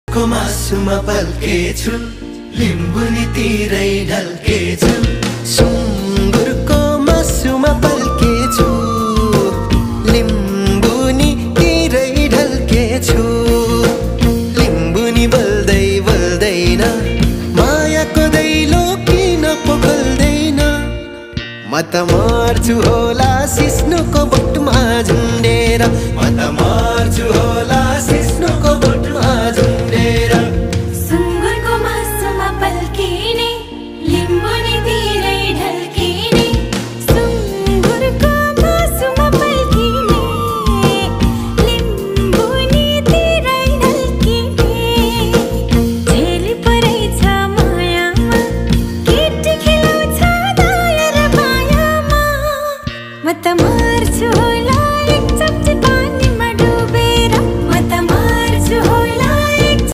मासुमा पल्केछु लिम्बुनी तिरै ढल्केछु सुँगुरको मासुमा पल्केछु लिम्बुनी तिरै ढल्केछु लिम्बुनी बोल्दै बोल्दैन मायाको दैलो किन पो खोल्दैन म त मर्छु हो